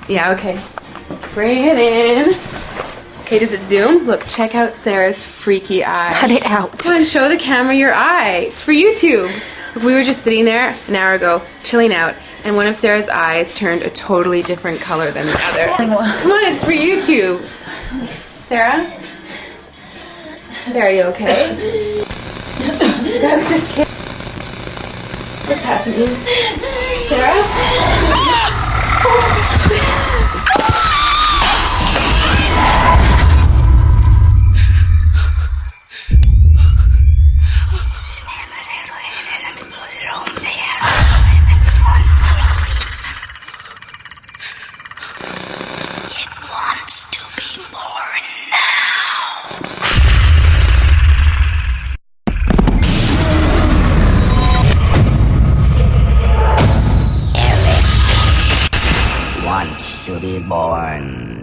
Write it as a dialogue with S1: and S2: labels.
S1: Yeah, okay. Bring it in. Okay, does it zoom? Look, check out Sarah's freaky eye.
S2: Cut it out.
S1: Come on, show the camera your eye. It's for YouTube. Look, we were just sitting there an hour ago, chilling out, and one of Sarah's eyes turned a totally different color than the other. Come on, it's for YouTube. Sarah? Sarah, you okay? I was just kidding. What's happening? Sarah?
S3: Wants to be born now. Eric wants to be born